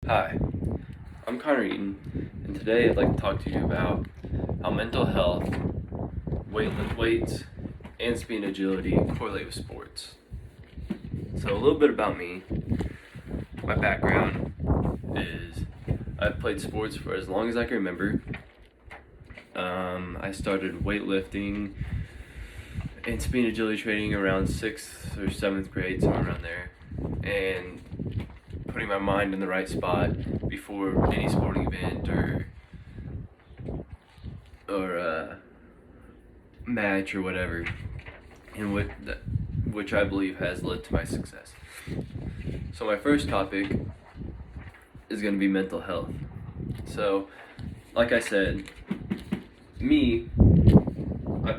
Hi, I'm Connor Eaton, and today I'd like to talk to you about how mental health, weights, and speed and agility correlate with sports. So, a little bit about me. My background is I've played sports for as long as I can remember. I started weightlifting and speed and agility training around 6th or 7th grade, somewhere around there. And putting my mind in the right spot before any sporting event or match or whatever, and which I believe has led to my success. So my first topic is going to be mental health. So, like I said, I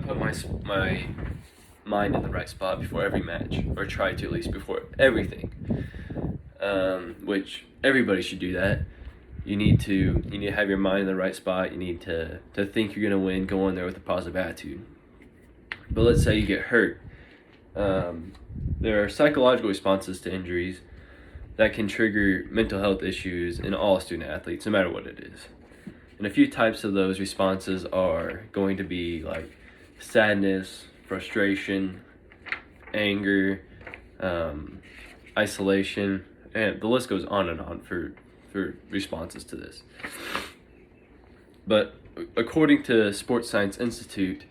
put my mind in the right spot before every match, or try to at least before everything. Which everybody should do that. You need to have your mind in the right spot. You need to think you're gonna win. Go in there with a positive attitude. But let's say you get hurt. There are psychological responses to injuries that can trigger mental health issues in all student athletes, no matter what it is. And a few types of those responses are going to be like sadness, frustration, anger, isolation, and the list goes on and on for responses to this. But according to Sports Science Institute,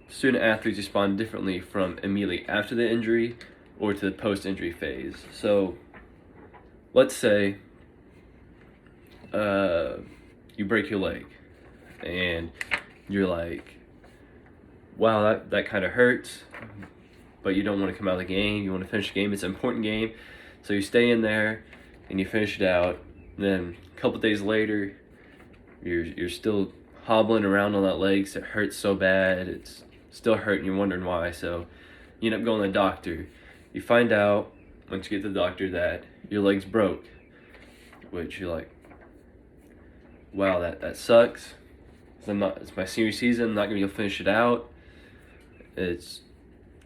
student athletes respond differently from immediately after the injury or to the post-injury phase. So let's say you break your leg and you're like, wow, that kind of hurts, but you don't want to come out of the game. You want to finish the game. It's an important game. So you stay in there and you finish it out. And then a couple days later, you're still hobbling around on that leg. So it hurts so bad. It's still hurting. You're wondering why. So you end up going to the doctor. You find out, once you get to the doctor, that your leg's broke. Which you're like, wow, that sucks. It's my senior season. I'm not going to be able to finish it out. It's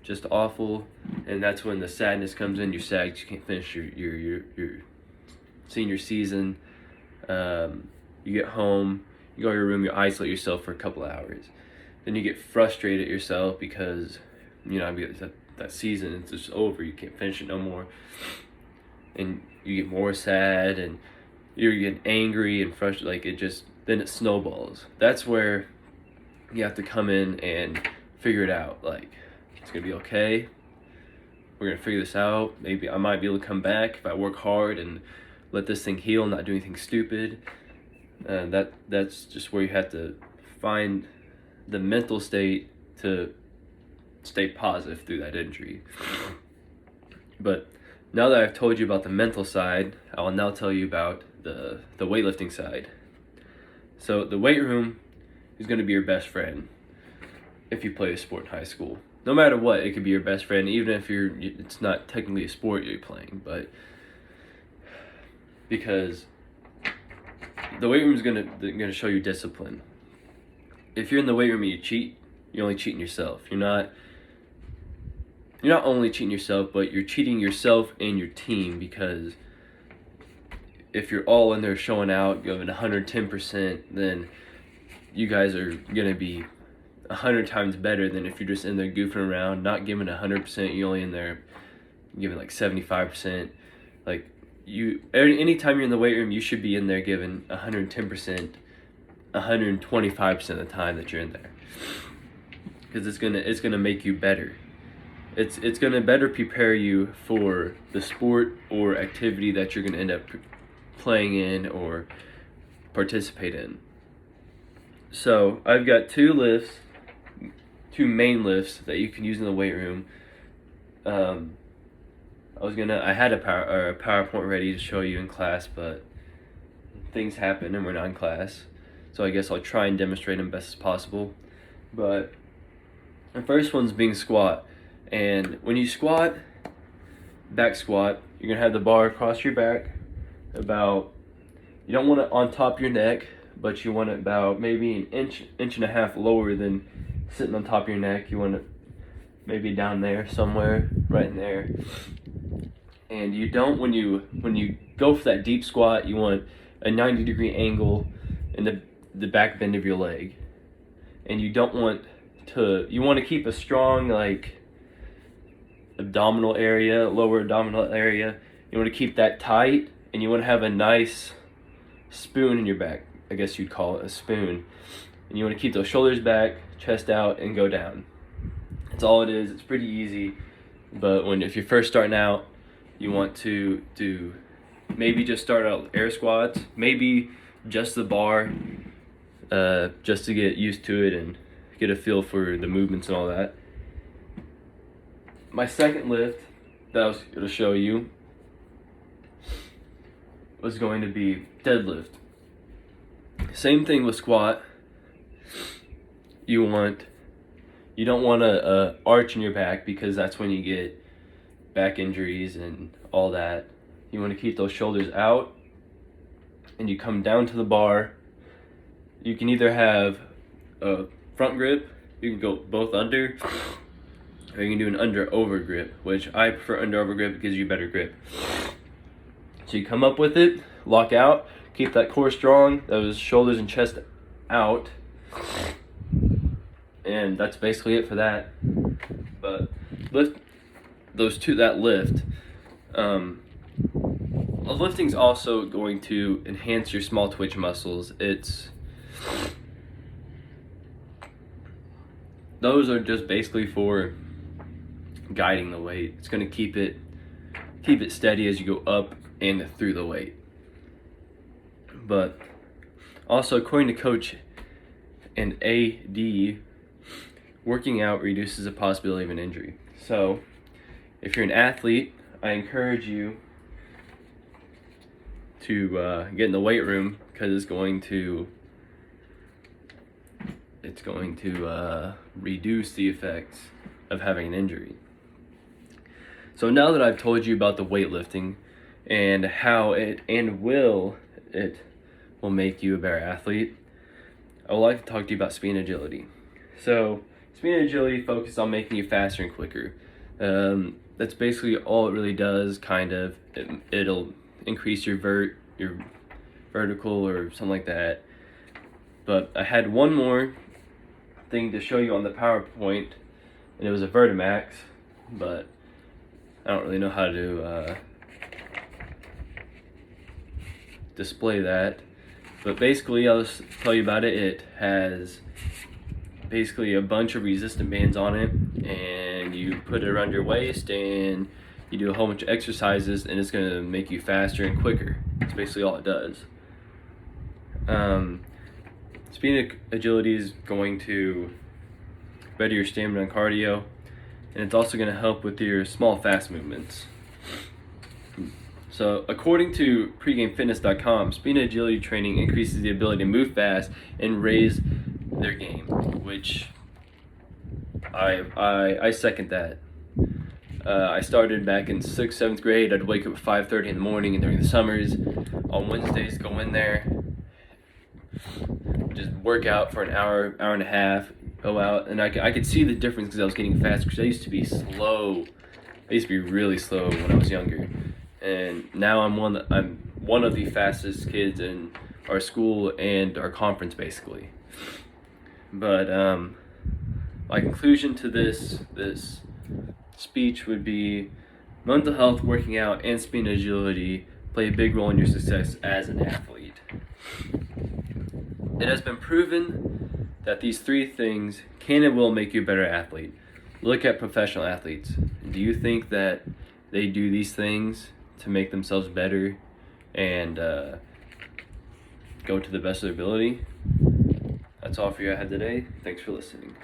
just awful. And that's when the sadness comes in. You're sad because you can't finish your senior season. You get home, you go to your room, you isolate yourself for a couple of hours. Then you get frustrated at yourself because, that season is just over. You can't finish it no more. And you get more sad and you're getting angry and frustrated. Then it snowballs. That's where you have to come in and figure it out. Like, it's going to be okay. We're going to figure this out. Maybe I might be able to come back if I work hard and let this thing heal, not do anything stupid. That's just where you have to find the mental state to stay positive through that injury. But now that I've told you about the mental side, I will now tell you about the weightlifting side. So the weight room is going to be your best friend if you play a sport in high school. No matter what, it could be your best friend, even if it's not technically a sport you're playing, but because the weight room is gonna show you discipline. If you're in the weight room and you cheat, you're only cheating yourself. You're not only cheating yourself, but you're cheating yourself and your team, because if you're all in there showing out, you're having 110%, then you guys are gonna be 100 times better than if you're just in there goofing around, not giving 100%. You're only in there giving like 75%. Like, anytime you're in the weight room, you should be in there giving 110%, 125% of the time that you're in there, because it's gonna make you better. It's gonna better prepare you for the sport or activity that you're gonna end up playing in or participate in. So I've got two main lifts that you can use in the weight room. I had a PowerPoint ready to show you in class, but things happen and we're not in class. So I guess I'll try and demonstrate them best as possible. But the first one's being squat. And when you squat, back squat, you're going to have the bar across your back you don't want it on top of your neck, but you want it about maybe an inch and a half lower than sitting on top of your neck. You want it maybe down there somewhere, right in there. And you don't, when you go for that deep squat, you want a 90-degree angle in the back bend of your leg. And you don't want to, you want to keep a strong like abdominal area, lower abdominal area. You want to keep that tight, and you want to have a nice spoon in your back. I guess you'd call it a spoon. And you want to keep those shoulders back, chest out, and go down. That's all it is. It's pretty easy. But if you're first starting out, you want to do maybe just start out with air squats, maybe just the bar, just to get used to it and get a feel for the movements and all that. My second lift that I was going to show you was going to be deadlift. Same thing with squat. You don't want to arch in your back, because that's when you get back injuries and all that. You want to keep those shoulders out, and you come down to the bar. You can either have a front grip, you can go both under, or you can do an under-over grip, which I prefer under-over grip. It gives you better grip. So you come up with it, lock out, keep that core strong, those shoulders and chest out, and that's basically it for that. But lift that lift. Lifting's also going to enhance your small twitch muscles. Those are just basically for guiding the weight. It's going to keep it steady as you go up and through the weight. But also, according to Coach and AD, working out reduces the possibility of an injury. So if you're an athlete, I encourage you to get in the weight room, because it's going to reduce the effects of having an injury. So now that I've told you about the weightlifting and how it will make you a better athlete, I would like to talk to you about speed and agility. So speed and agility focus on making you faster and quicker. That's basically all it really does. Kind of, it'll increase your vertical or something like that. But I had one more thing to show you on the PowerPoint, and it was a Vertimax, but I don't really know how to display that. But basically, I'll just tell you about it. It has basically a bunch of resistant bands on it, and you put it around your waist, and you do a whole bunch of exercises, and it's going to make you faster and quicker. That's basically all it does. Speed and agility is going to better your stamina and cardio, and it's also going to help with your small, fast movements. So, according to pregamefitness.com, speed and agility training increases the ability to move fast and raise their game, which I second that. I started back in 6th, 7th grade. I'd wake up at 5:30 in the morning, and during the summers, on Wednesdays, go in there, just work out for an hour, hour and a half, go out, and I could see the difference because I was getting faster, because I used to be slow. I used to be really slow when I was younger, and now I'm one of the fastest kids in our school and our conference, basically. But my conclusion to this speech would be: mental health, working out, and speed and agility play a big role in your success as an athlete. It has been proven that these three things can and will make you a better athlete. Look at professional athletes. Do you think that they do these things to make themselves better and go to the best of their ability? That's all for you I had today. Thanks for listening.